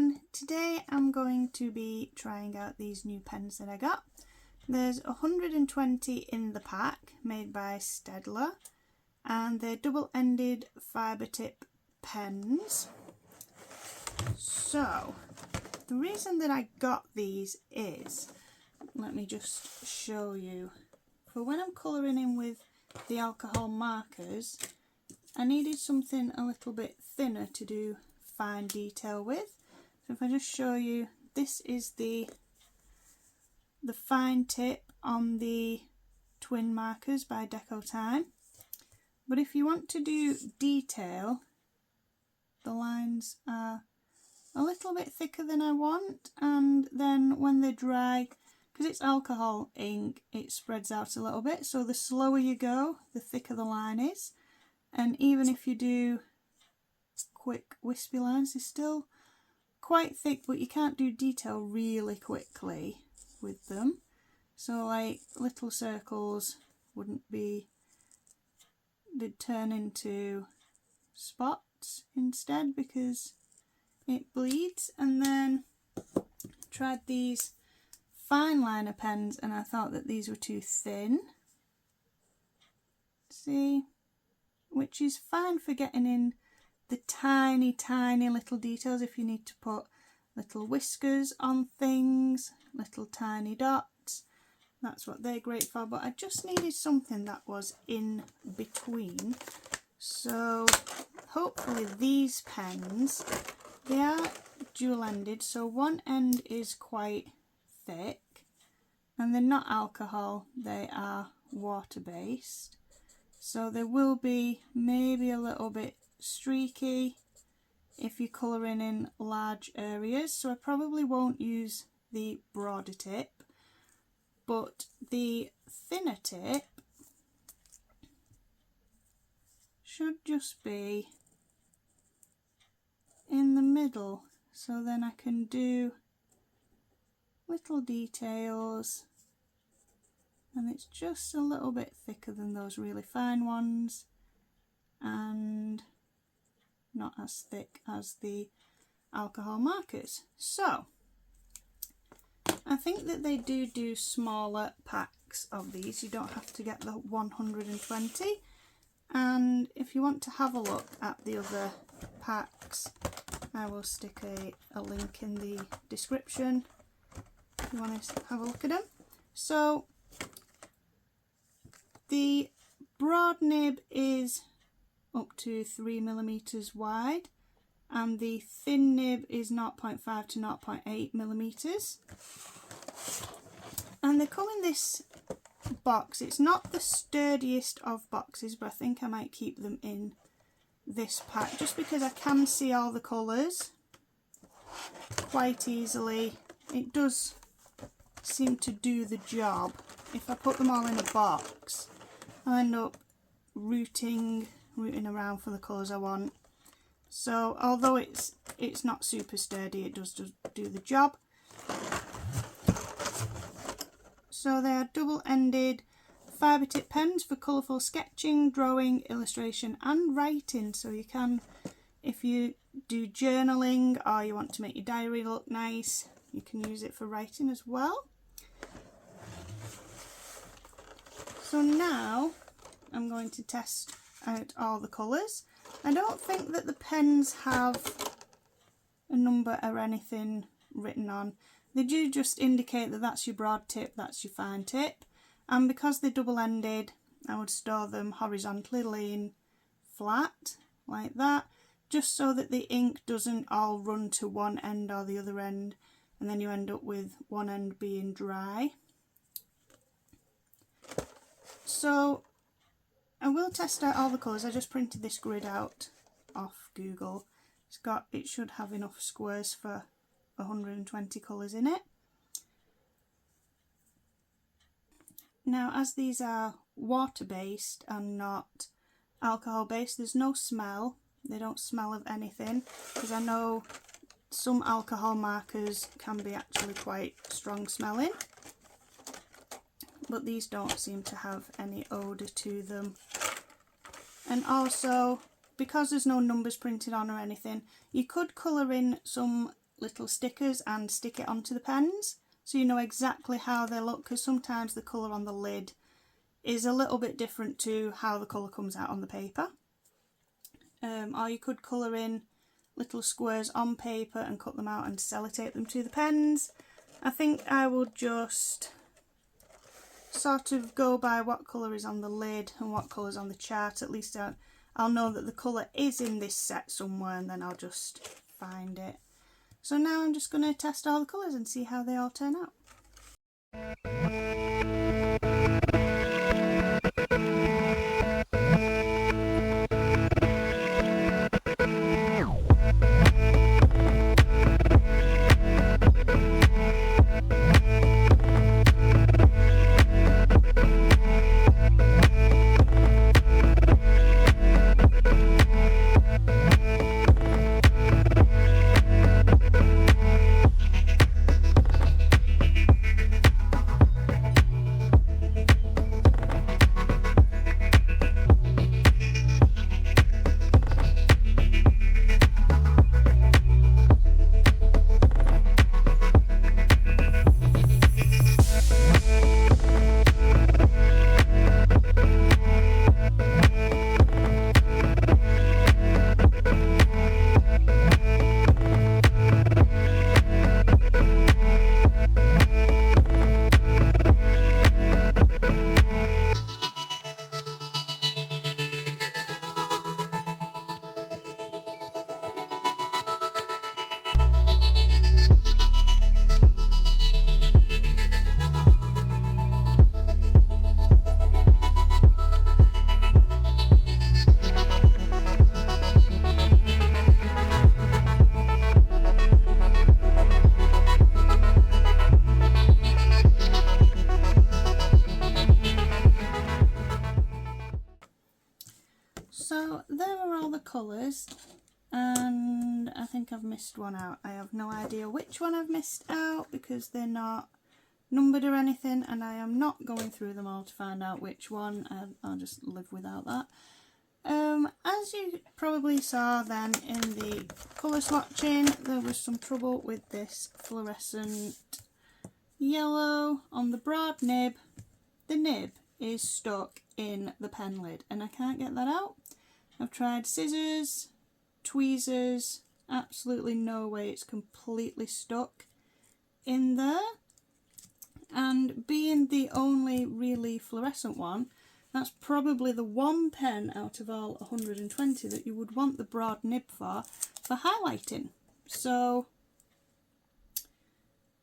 and today I'm going to be trying out these new pens that I got. There's 120 in the pack, made by Staedtler, and they're double-ended fibre-tip pens. So the reason that I got these is, let me just show you, for when I'm colouring in with the alcohol markers, I needed something a little bit thinner to do fine detail with. So if I just show you, this is the fine tip on the twin markers by Deco Time. But if you want to do detail, the lines are a little bit thicker than I want, and then when they dry, because it's alcohol ink, it spreads out a little bit, so the slower you go, the thicker the line is. And even if you do quick wispy lines, they're still quite thick, but you can't do detail really quickly with them. So like little circles wouldn't be, they'd turn into spots instead because it bleeds. And then tried these fine liner pens and I thought that these were too thin. See, which is fine for getting in the tiny little details if you need to put little whiskers on things, little tiny dots. That's what they're great for, but I just needed something that was in between. So hopefully these pens, they are dual-ended, so one end is quite thick and they're not alcohol, they are water-based. So they will be maybe a little bit streaky if you're colouring in large areas, so I probably won't use the broader tip, but the thinner tip should just be in the middle, so then I can do little details, and it's just a little bit thicker than those really fine ones and not as thick as the alcohol markers. So I think that they do smaller packs of these. You don't have to get the 120, and if you want to have a look at the other packs, I will stick a link in the description if you want to have a look at them. So the broad nib is up to 3mm wide, and the thin nib is 0.5 to 0.8mm, and they come in this box. It's not the sturdiest of boxes, but I think I might keep them in this pack just because I can see all the colours quite easily. It does seem to do the job. If I put them all in a box, I'll end up rooting around for the colours I want. So although it's not super sturdy, it does do the job. So they are double-ended fibre tip pens for colourful sketching, drawing, illustration and writing. So you can, if you do journaling or you want to make your diary look nice, you can use it for writing as well. So now I'm going to test out all the colours. I don't think that the pens have a number or anything written on. They do just indicate that that's your broad tip, that's your fine tip, and because they're double-ended, I would store them horizontally, laying flat like that, just so that the ink doesn't all run to one end or the other end, and then you end up with one end being dry. So I will test out all the colours. I just printed this grid out off Google. It should have enough squares for 120 colours in it. Now, as these are water based and not alcohol based, there's no smell. They don't smell of anything, because I know some alcohol markers can be actually quite strong smelling, but these don't seem to have any odour to them. And also, because there's no numbers printed on or anything, you could colour in some little stickers and stick it onto the pens so you know exactly how they look, because sometimes the colour on the lid is a little bit different to how the colour comes out on the paper. Or you could colour in little squares on paper and cut them out and sellotape them to the pens. I think I will just sort of go by what colour is on the lid and what colour is on the chart. At least I'll know that the colour is in this set somewhere, and then I'll just find it. So now I'm just going to test all the colours and see how they all turn out. So there are all the colours, and I think I've missed one out. I have no idea which one I've missed out because they're not numbered or anything, and I am not going through them all to find out which one. I'll just live without that. As you probably saw then in the colour swatching, there was some trouble with this fluorescent yellow on the broad nib. The nib is stuck in the pen lid and I can't get that out. I've tried scissors, tweezers, absolutely no way, it's completely stuck in there. And being the only really fluorescent one, that's probably the one pen out of all 120 that you would want the broad nib for highlighting. So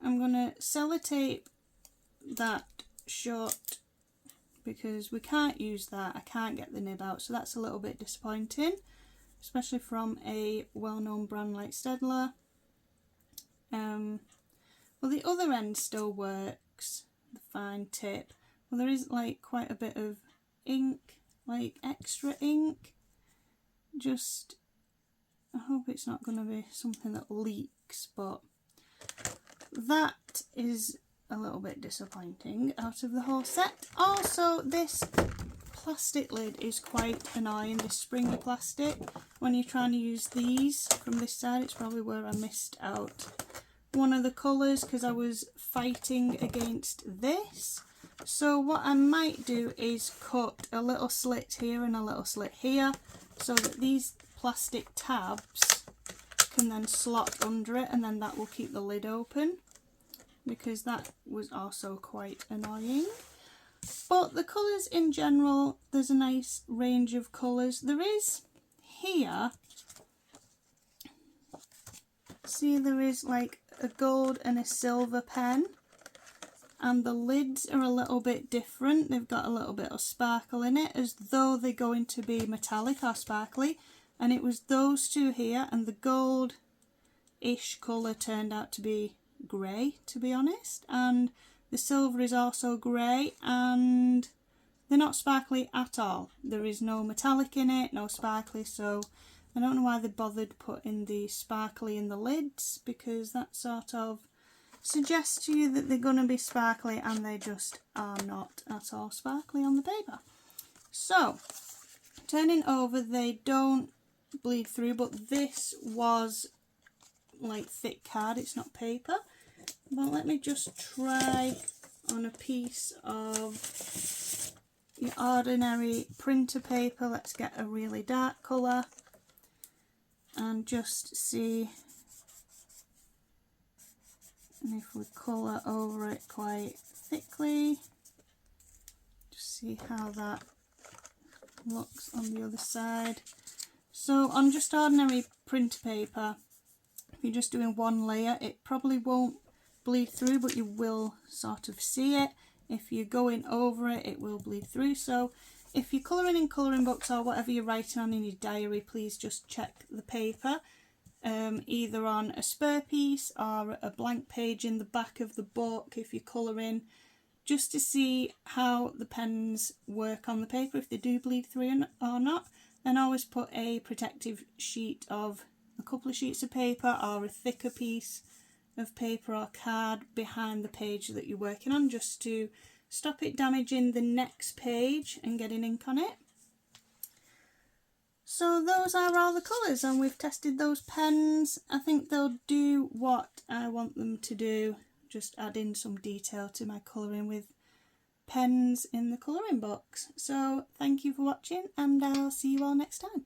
I'm going to sellotape that shut because we can't use that. I can't get the nib out, so that's a little bit disappointing, especially from a well-known brand like Staedtler. Well, the other end still works, the fine tip. Well, there is like quite a bit of ink, like extra ink. Just, I hope it's not going to be something that leaks, but that is a little bit disappointing out of the whole set. Also, this plastic lid is quite annoying, this springy plastic. When you're trying to use these from this side, it's probably where I missed out one of the colours because I was fighting against this. So what I might do is cut a little slit here and a little slit here so that these plastic tabs can then slot under it, and then that will keep the lid open, because that was also quite annoying. But the colours in general, there's a nice range of colours. There is here, see, there is like a gold and a silver pen, and the lids are a little bit different. They've got a little bit of sparkle in it, as though they're going to be metallic or sparkly, and it was those two here, and the gold-ish colour turned out to be grey, to be honest, and the silver is also grey, and they're not sparkly at all. There is no metallic in it, no sparkly, so I don't know why they bothered putting the sparkly in the lids, because that sort of suggests to you that they're going to be sparkly, and they just are not at all sparkly on the paper. So turning over, they don't bleed through, but this was like thick card, it's not paper. But let me just try on a piece of your ordinary printer paper. Let's get a really dark colour and just see, and if we colour over it quite thickly, just see how that looks on the other side. So on just ordinary printer paper, if you're just doing one layer, it probably won't bleed through, but you will sort of see it. If you're going over it, it will bleed through. So if you're colouring in colouring books or whatever you're writing on in your diary, please just check the paper, either on a spare piece or a blank page in the back of the book if you're colouring, just to see how the pens work on the paper, if they do bleed through or not. And always put a protective sheet of a couple of sheets of paper or a thicker piece of paper or card behind the page that you're working on, just to stop it damaging the next page and getting ink on it. So those are all the colours, and we've tested those pens. I think they'll do what I want them to do, just add in some detail to my colouring with pens in the colouring books. So thank you for watching, and I'll see you all next time.